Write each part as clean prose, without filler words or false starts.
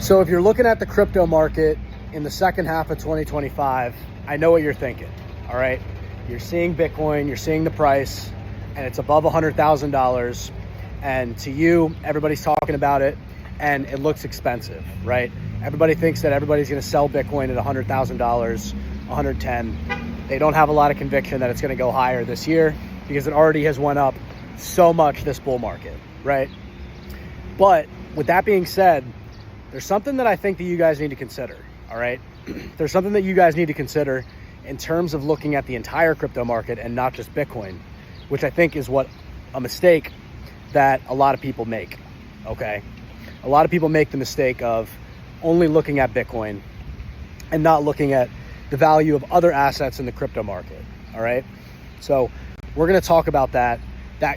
So if you're looking at the crypto market in the second half of 2025, I know what you're thinking, all right? You're seeing Bitcoin, you're seeing the price, and it's above $100,000. And to you, everybody's talking about it, and it looks expensive, right? Everybody thinks that everybody's gonna sell Bitcoin at $100,000, 110. They don't have a lot of conviction that it's gonna go higher this year because it already has went up so much this bull market, right? But with that being said, there's something that I think that you guys need to consider, all right? There's something that you guys need to consider in terms of looking at the entire crypto market and not just Bitcoin, which I think is what a mistake that a lot of people make, okay? A lot of people make the mistake of only looking at Bitcoin and not looking at the value of other assets in the crypto market, all right? So we're gonna talk about that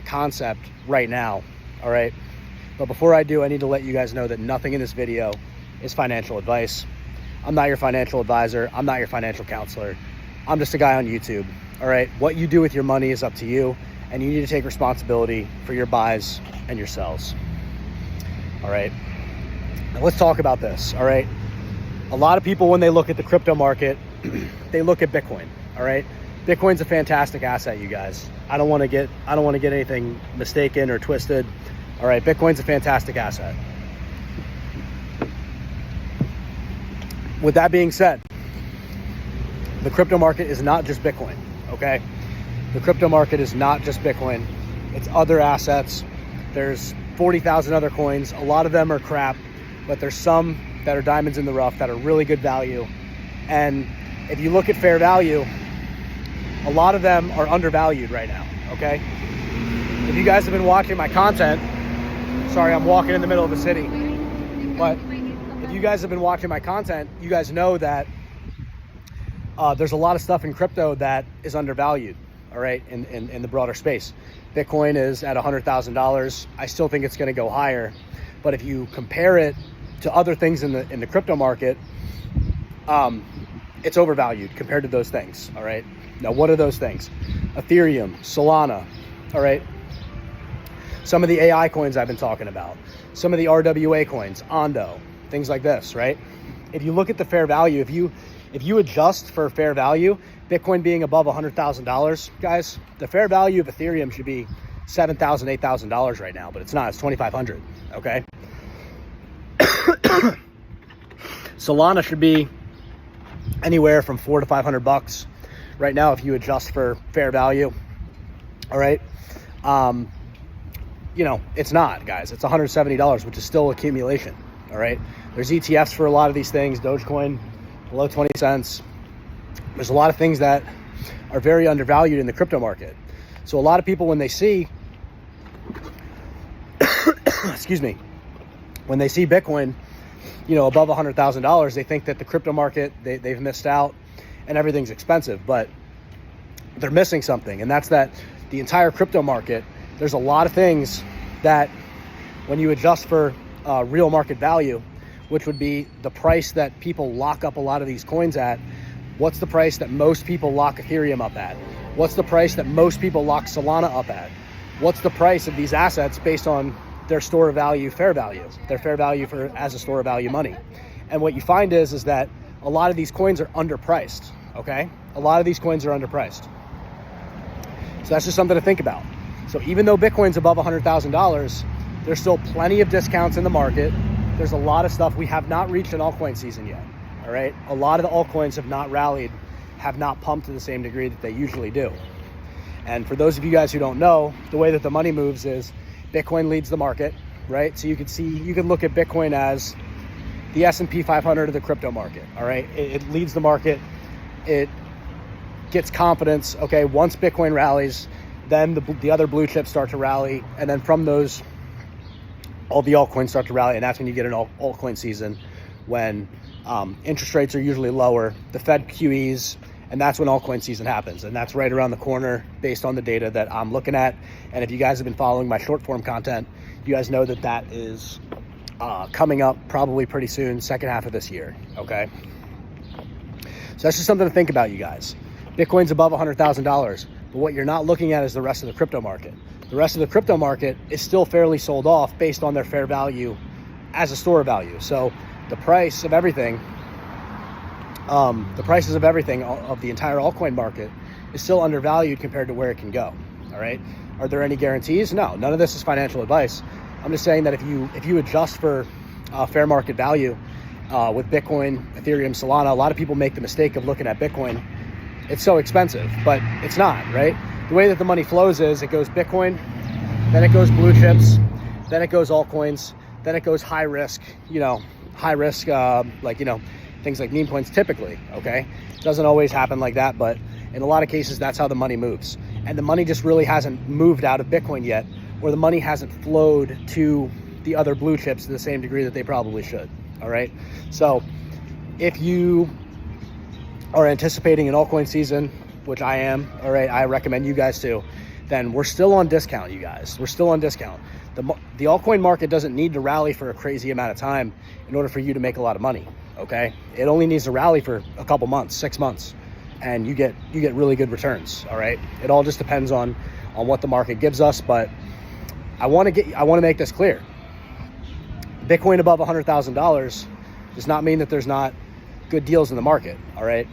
concept right now, all right? But before I do, I need to let you guys know that nothing in this video is financial advice. I'm not your financial advisor. I'm not your financial counselor. I'm just a guy on YouTube, all right? What you do with your money is up to you, and you need to take responsibility for your buys and your sells, all right? Now let's talk about this, all right? A lot of people, when they look at the crypto market, they look at Bitcoin, all right? Bitcoin's a fantastic asset, you guys. I don't want to get anything mistaken or twisted. All right, Bitcoin's a fantastic asset. With that being said, the crypto market is not just Bitcoin, okay? The crypto market is not just Bitcoin. It's other assets. There's 40,000 other coins. A lot of them are crap, but there's some that are diamonds in the rough that are really good value. And if you look at fair value, a lot of them are undervalued right now, okay? If you guys have been watching my content, sorry, I'm walking in the middle of the city, but if you guys have been watching my content, you guys know that there's a lot of stuff in crypto that is undervalued, all right, in the broader space. Bitcoin is at $100,000. I still think it's gonna go higher, but if you compare it to other things in the crypto market, it's overvalued compared to those things, all right? Now, what are those things? Ethereum, Solana, all right? Some of the AI coins I've been talking about, some of the RWA coins, Ondo, things like this, right? If you look at the fair value, if you adjust for fair value, Bitcoin being above $100,000, guys, the fair value of Ethereum should be $7,000, $8,000 right now, but it's not, it's 2,500, okay? Solana should be anywhere from $400 to $500 right now if you adjust for fair value, all right? You know, it's not, guys. It's $170, which is still accumulation, all right? There's ETFs for a lot of these things, Dogecoin, below 20 cents. There's a lot of things that are very undervalued in the crypto market. So a lot of people, when they see, excuse me, when they see Bitcoin, you know, above $100,000, they think that the crypto market, they've missed out and everything's expensive, but they're missing something. And that's that the entire crypto market, there's a lot of things that when you adjust for real market value, which would be the price that people lock up a lot of these coins at, what's the price that most people lock Ethereum up at? What's the price that most people lock Solana up at? What's the price of these assets based on their store of value, fair value, their fair value for as a store of value money? And what you find is that a lot of these coins are underpriced, okay? A lot of these coins are underpriced. So that's just something to think about. So even though Bitcoin's above $100,000, there's still plenty of discounts in the market. There's a lot of stuff. We have not reached an altcoin season yet, all right? A lot of the altcoins have not rallied, have not pumped to the same degree that they usually do. And for those of you guys who don't know, the way that the money moves is Bitcoin leads the market, right? So you can look at Bitcoin as the S&P 500 of the crypto market, all right? It leads the market. It gets confidence. Okay, once Bitcoin rallies, then the other blue chips start to rally, and then from those, all the altcoins start to rally, and that's when you get an altcoin season when interest rates are usually lower, the Fed QEs, and that's when altcoin season happens. And that's right around the corner based on the data that I'm looking at. And if you guys have been following my short form content, you guys know that that is coming up probably pretty soon, second half of this year, okay? So that's just something to think about, you guys. Bitcoin's above $100,000, but what you're not looking at is the rest of the crypto market. The rest of the crypto market is still fairly sold off based on their fair value as a store of value. So the price of everything, the prices of everything of the entire altcoin market is still undervalued compared to where it can go. All right. Are there any guarantees? No, none of this is financial advice. I'm just saying that if you adjust for fair market value with Bitcoin, Ethereum, Solana, a lot of people make the mistake of looking at Bitcoin. It's so expensive, but it's not, right? The way that the money flows is it goes Bitcoin, then it goes blue chips, then it goes altcoins, then it goes high risk, like, things like meme coins typically, okay? It doesn't always happen like that, but in a lot of cases, that's how the money moves. And the money just really hasn't moved out of Bitcoin yet, or the money hasn't flowed to the other blue chips to the same degree that they probably should, all right? So if you are anticipating an altcoin season, which I am, all right, I recommend you guys to, then we're still on discount, you guys. We're still on discount. The altcoin market doesn't need to rally for a crazy amount of time in order for you to make a lot of money, okay? It only needs to rally for a couple months, 6 months, and you get really good returns, all right? It all just depends on what the market gives us, but I want to make this clear. Bitcoin above $100,000 does not mean that there's not good deals in the market, all right?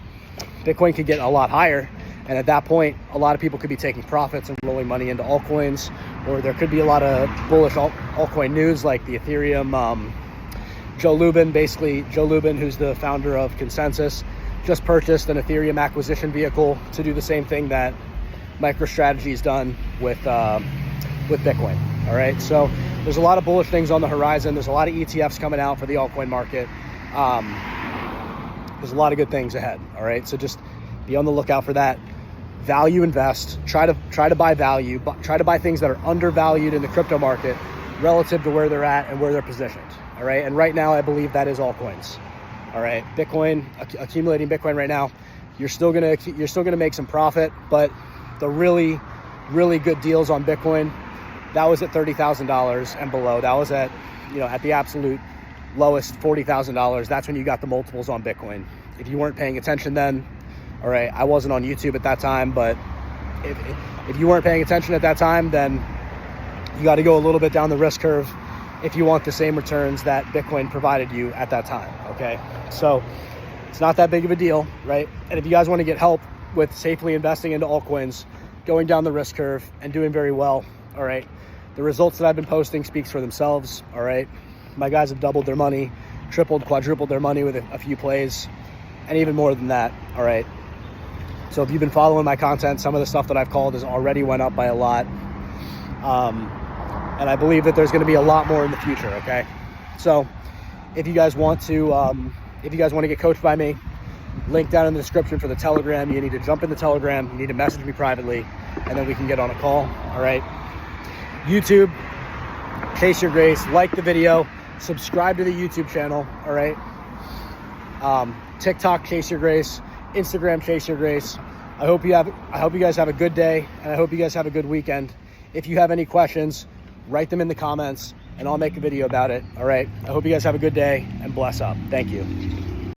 Bitcoin could get a lot higher, and at that point, a lot of people could be taking profits and rolling money into altcoins, or there could be a lot of bullish altcoin news like the Ethereum. Joe Lubin, who's the founder of Consensus, just purchased an Ethereum acquisition vehicle to do the same thing that MicroStrategy's done with Bitcoin. All right, so there's a lot of bullish things on the horizon. There's a lot of ETFs coming out for the altcoin market. There's a lot of good things ahead. All right, so just be on the lookout for that. Value invest. Try to buy value. Try to buy things that are undervalued in the crypto market relative to where they're at and where they're positioned. All right, and right now I believe that is altcoins. All right, Bitcoin, accumulating Bitcoin right now, you're still gonna make some profit, but the really good deals on Bitcoin, that was at $30,000 and below. That was at the absolute lowest, $40,000. That's when you got the multiples on Bitcoin. If you weren't paying attention then, all right, I wasn't on YouTube at that time, but if you weren't paying attention at that time, then you got to go a little bit down the risk curve if you want the same returns that Bitcoin provided you at that time, okay? So it's not that big of a deal, right? And if you guys want to get help with safely investing into altcoins, going down the risk curve and doing very well, all right, the results that I've been posting speaks for themselves, all right? My guys have doubled their money, tripled, quadrupled their money with a few plays, and even more than that, all right? So if you've been following my content, some of the stuff that I've called has already went up by a lot. And I believe that there's going to be a lot more in the future, okay? So if you guys want to get coached by me, link down in the description for the Telegram. You need to jump in the Telegram. You need to message me privately, and then we can get on a call, all right? YouTube, Chase Your Grace, like the video, subscribe to the YouTube channel, all right? TikTok, Chase Your Grace, Instagram, Chase Your Grace. I hope you guys have a good day, and I hope you guys have a good weekend. If you have any questions, write them in the comments, and I'll make a video about it, all right? I hope you guys have a good day, and bless up. Thank you.